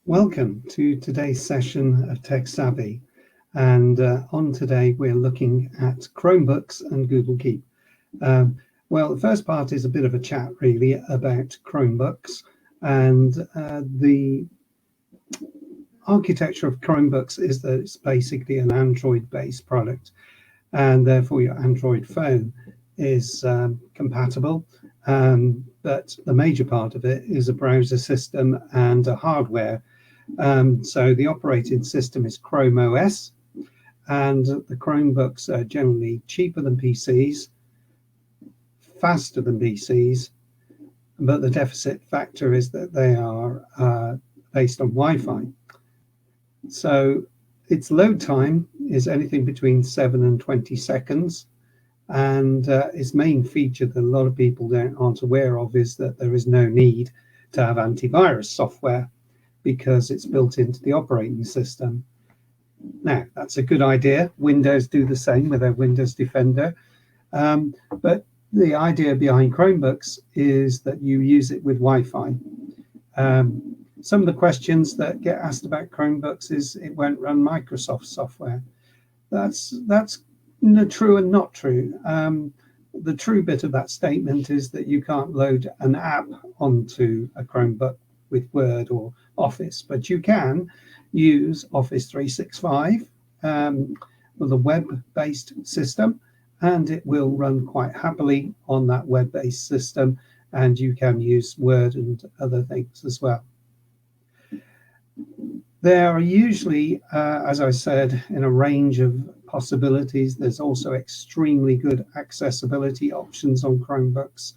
Welcome to today's session of Techsavvy, and on today we're looking at Chromebooks and Google Keep. Well, the first part is a bit of a chat really about Chromebooks, and the architecture of Chromebooks is that it's basically an Android-based product, and therefore your Android phone is compatible. But the major part of it is a browser system and a hardware. So the operating system is Chrome OS, and the Chromebooks are generally cheaper than PCs, faster than PCs, but the deficit factor is that they are based on Wi-Fi. So its load time is anything between 7 and 20 seconds. And its main feature that a lot of people aren't aware of is that there is no need to have antivirus software because it's built into the operating system. Now, that's a good idea. Windows do the same with their Windows Defender. But the idea behind Chromebooks is that you use it with Wi-Fi. Some of the questions that get asked about Chromebooks is it won't run Microsoft software. That's true and not true. The true bit of that statement is that you can't load an app onto a Chromebook with Word or Office, but you can use Office 365 with a web-based system, and it will run quite happily on that web-based system, and you can use Word and other things as well. There are usually, as I said, in a range of possibilities. There's also extremely good accessibility options on Chromebooks.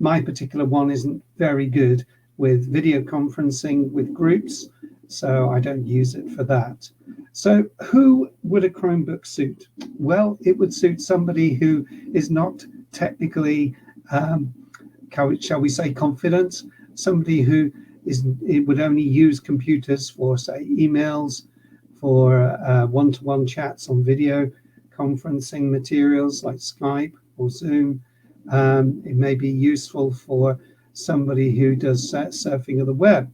My particular one isn't very good with video conferencing with groups, so I don't use it for that. So who would a Chromebook suit? Well, it would suit somebody who is not technically, shall we say, confident, somebody who it would only use computers for, say, emails, for one-to-one chats on video conferencing materials like Skype or Zoom. It may be useful for somebody who does surfing of the web.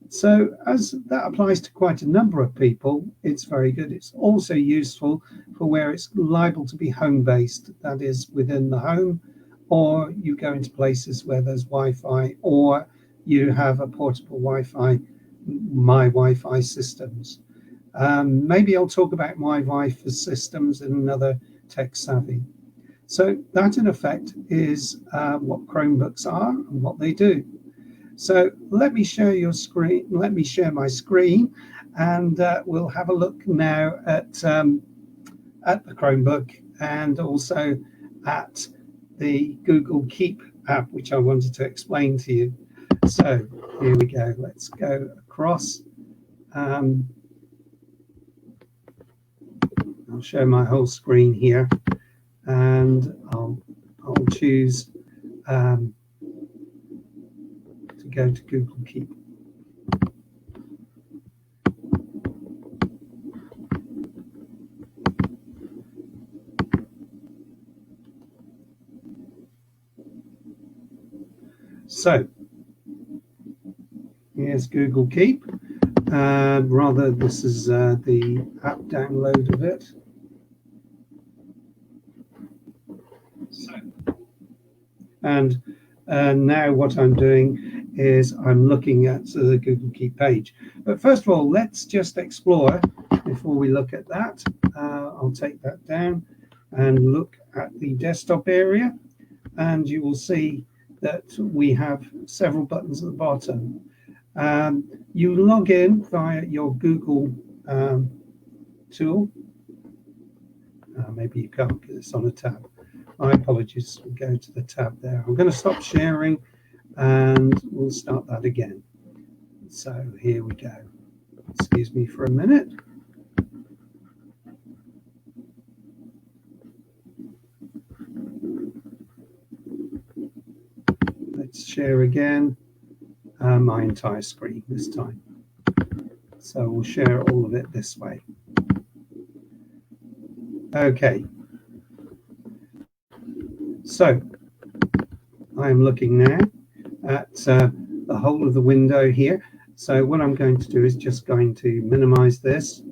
So as that applies to quite a number of people, it's very good. It's also useful for where it's liable to be home-based, that is within the home, or you go into places where there's Wi-Fi, or you have a portable Wi-Fi, my Wi-Fi systems. Maybe I'll talk about my Wi-Fi systems in another Techsavvy. So that in effect is what Chromebooks are and what they do. So let me share your screen. Let me share my screen, and we'll have a look now at the Chromebook and also at the Google Keep app, which I wanted to explain to you. So here we go. Let's go across. I'll show my whole screen here, and I'll choose to go to Google Keep. So here's Google Keep. Rather, this is the app download of it. And now what I'm doing is I'm looking at the Google Keep page. But first of all, let's just explore before we look at that. I'll take that down and look at the desktop area, and you will see that we have several buttons at the bottom. You log in via your Google tool. Maybe you can't because it's on a tab. My apologies. We'll go to the tab there. I'm going to stop sharing and we'll start that again. So here we go. Excuse me for a minute. Let's share again. My entire screen this time. So we'll share all of it this way. Okay. So I am looking now at the whole of the window here. So what I'm going to do is just going to minimize this,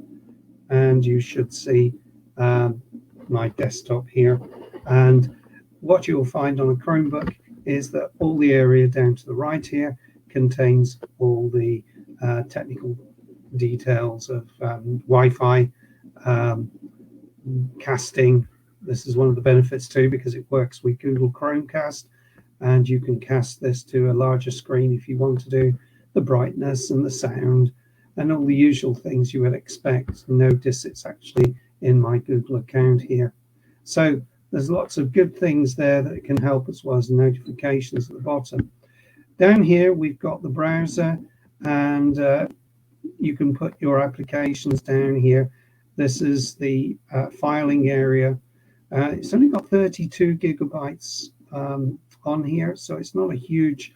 and you should see my desktop here. And what you'll find on a Chromebook is that all the area down to the right here contains all the technical details of Wi-Fi, casting. This is one of the benefits too, because it works with Google Chromecast, and you can cast this to a larger screen if you want to do the brightness and the sound and all the usual things you would expect. Notice it's actually in my Google account here. So there's lots of good things there that can help, as well as notifications at the bottom. Down here, we've got the browser, and you can put your applications down here. This is the filing area. It's only got 32 gigabytes on here, so it's not a huge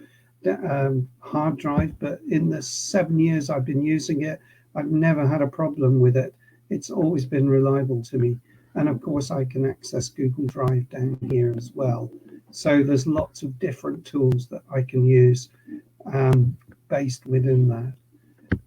hard drive, but in the 7 years I've been using it, I've never had a problem with it. It's always been reliable to me. And of course, I can access Google Drive down here as well. So there's lots of different tools that I can use based within that.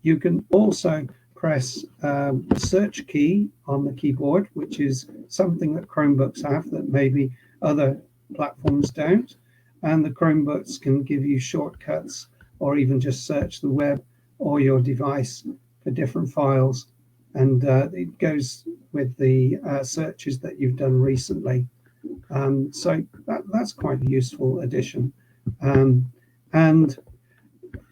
You can also press the search key on the keyboard, which is something that Chromebooks have that maybe other platforms don't. And the Chromebooks can give you shortcuts, or even just search the web or your device for different files. And it goes with the searches that you've done recently. So that's quite a useful addition. And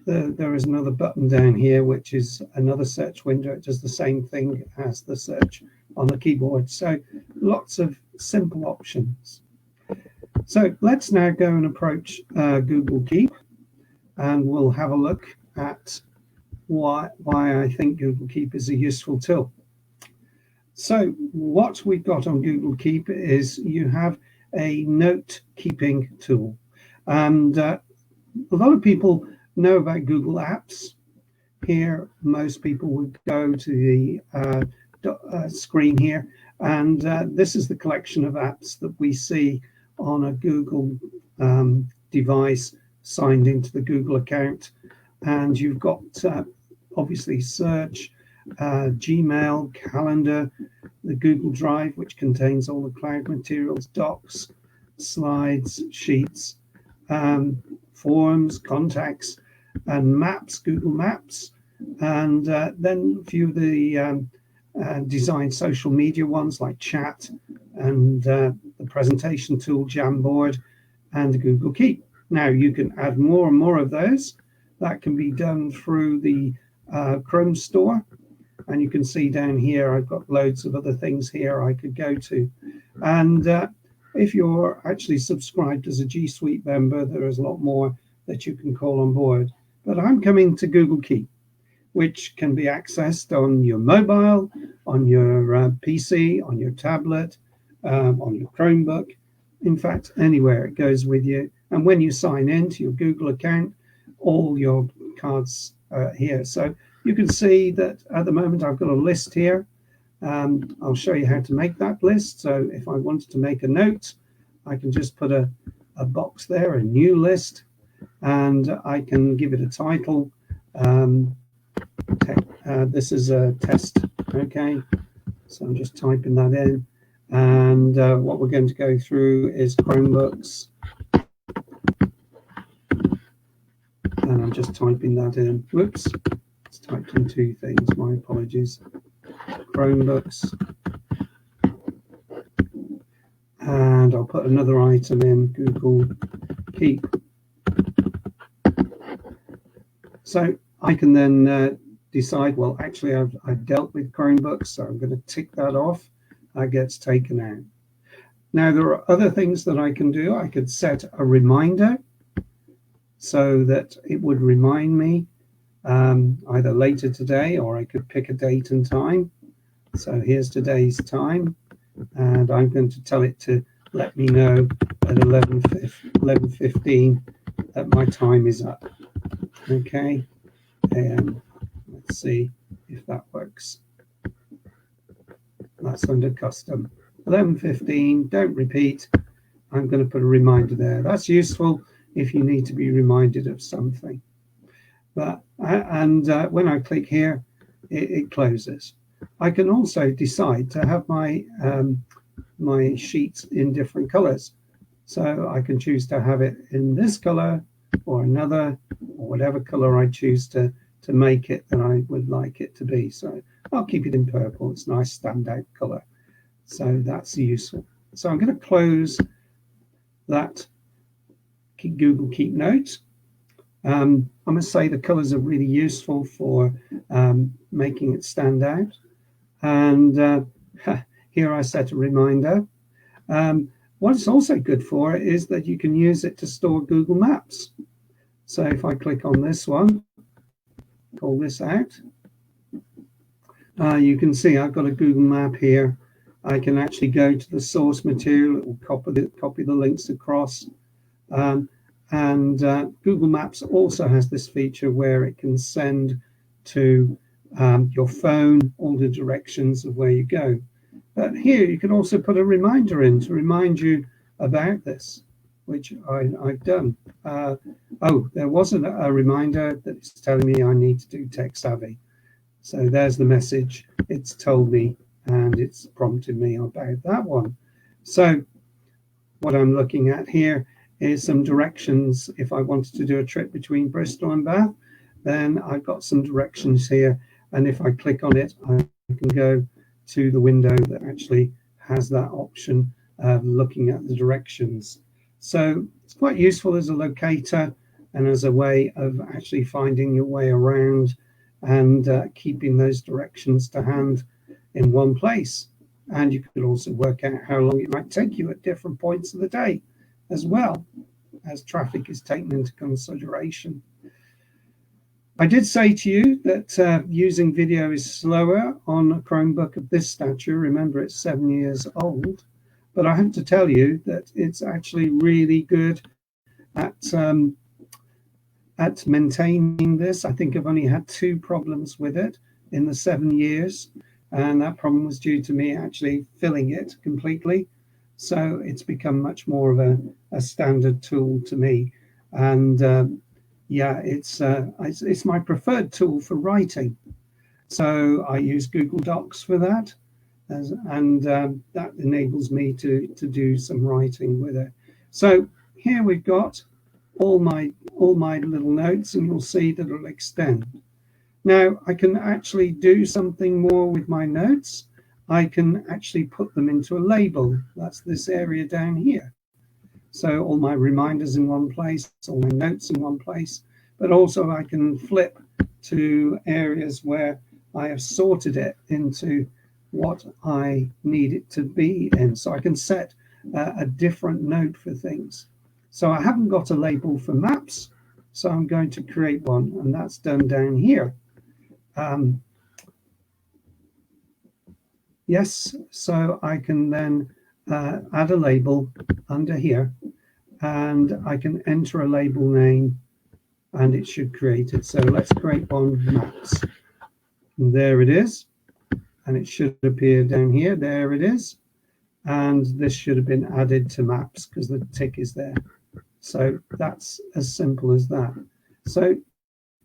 there is another button down here, which is another search window. It does the same thing as the search on the keyboard. So lots of simple options. So let's now go and approach Google Keep, and we'll have a look at why I think Google Keep is a useful tool. So what we've got on Google Keep is you have a note-keeping tool. And a lot of people know about Google Apps. Here, most people would go to the screen here, and this is the collection of apps that we see on a Google device signed into the Google account. And you've got obviously search, Gmail, calendar, the Google Drive, which contains all the cloud materials, docs, slides, sheets, forms, contacts, and maps, Google Maps, and then a few of the designed social media ones like chat, and the presentation tool Jamboard, and Google Keep. Now you can add more and more of those. That can be done through the Chrome store, and you can see down here I've got loads of other things here I could go to. And if you're actually subscribed as a G Suite member, there is a lot more that you can call on board. But I'm coming to Google Keep, which can be accessed on your mobile, on your PC, on your tablet, on your Chromebook. In fact, anywhere it goes with you. And when you sign in to your Google account, all your cards are here. So you can see that at the moment I've got a list here. I'll show you how to make that list. So if I wanted to make a note, I can just put a box there, a new list, and I can give it a title. This is a test, okay? So I'm just typing that in. And what we're going to go through is Chromebooks. And I'm just typing that in. Whoops, it's typed in two things, my apologies. Chromebooks. And I'll put another item in, Google Keep. So I can then decide, well, actually I've dealt with Chromebooks, so I'm going to tick that off. That gets taken out. Now there are other things that I can do. I could set a reminder so that it would remind me either later today, or I could pick a date and time. So here's today's time, and I'm going to tell it to let me know at 11:15 that my time is up. Okay, and let's see if that works. That's under custom. 11:15, don't repeat. I'm going to put a reminder there. That's useful if you need to be reminded of something. But when I click here, it closes. I can also decide to have my sheets in different colors. So I can choose to have it in this color or another, or whatever color I choose to make it that I would like it to be. So I'll keep it in purple. It's a nice standout color. So that's useful. So I'm going to close that Google Keep Note. I must say the colors are really useful for making it stand out. And here I set a reminder. What it's also good for is that you can use it to store Google Maps. So if I click on this one, call this out, you can see I've got a Google map here. I can actually go to the source material. It will copy the links across. Google Maps also has this feature where it can send to your phone all the directions of where you go. But here you can also put a reminder in to remind you about this, which I've done. There wasn't a reminder that it's telling me I need to do Techsavvy. So there's the message. It's told me and it's prompted me about that one. So what I'm looking at here is some directions. If I wanted to do a trip between Bristol and Bath, then I've got some directions here. And if I click on it, I can go to the window that actually has that option of looking at the directions. So it's quite useful as a locator and as a way of actually finding your way around and keeping those directions to hand in one place. And you could also work out how long it might take you at different points of the day as well, as traffic is taken into consideration. I did say to you that using video is slower on a Chromebook of this stature. Remember, it's 7 years old. But I have to tell you that it's actually really good at maintaining this. I think I've only had 2 problems with it in the 7 years. And that problem was due to me actually filling it completely. So it's become much more of a standard tool to me. And yeah, it's my preferred tool for writing. So I use Google Docs for that, and that enables me to do some writing with it. So here we've got all my little notes, and you'll see that it'll extend. Now I can actually do something more with my notes. I can actually put them into a label. That's this area down here. So all my reminders in one place, all my notes in one place, but also I can flip to areas where I have sorted it into what I need it to be in. So I can set a different note for things. So I haven't got a label for maps, so I'm going to create one, and that's done down here. Yes, so I can then add a label under here, and I can enter a label name, and it should create it. So let's create one, maps. And there it is, and it should appear down here. There it is, and this should have been added to maps because the tick is there. So that's as simple as that. So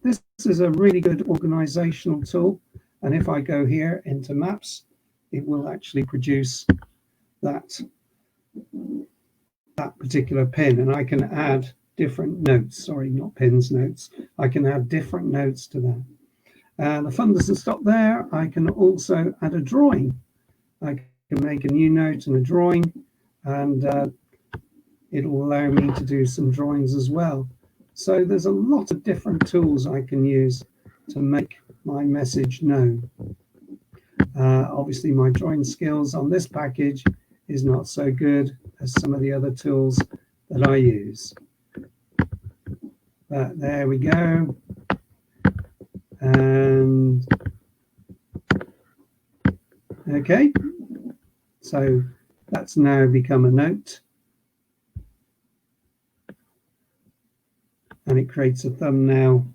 this is a really good organizational tool, and if I go here into maps, it will actually produce that particular pin, and I can add different notes. Sorry, not pins, notes. I can add different notes to that. The fun doesn't stop there. I can also add a drawing. I can make a new note and a drawing, and it'll allow me to do some drawings as well. So there's a lot of different tools I can use to make my message known. Obviously, my drawing skills on this package is not so good as some of the other tools that I use. But there we go. And okay, so that's now become a note. And it creates a thumbnail,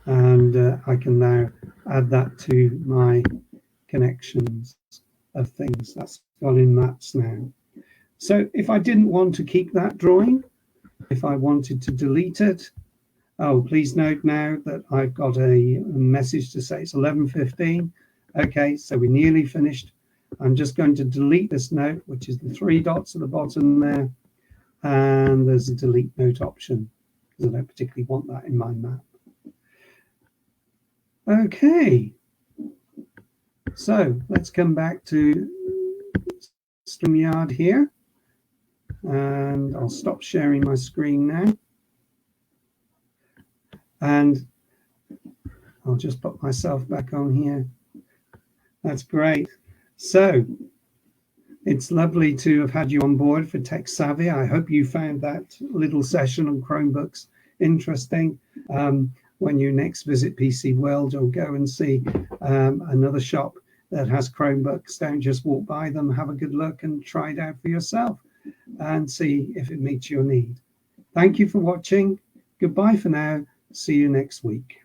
and I can now add that to my connections of things. That's gone in maps now. So if I didn't want to keep that drawing, if I wanted to delete it, Oh, please note now that I've got a message to say it's 11:15. Okay, so we're nearly finished. I'm just going to delete this note, which is the three dots at the bottom there. And there's a delete note option because I don't particularly want that in my map. Okay, so let's come back to StreamYard here. And I'll stop sharing my screen now. And I'll just put myself back on here. That's great. So it's lovely to have had you on board for Techsavvy. I hope you found that little session on Chromebooks interesting. When you next visit PC World, or go and see another shop that has Chromebooks, don't just walk by them, have a good look and try it out for yourself and see if it meets your need. Thank you for watching. Goodbye for now. See you next week.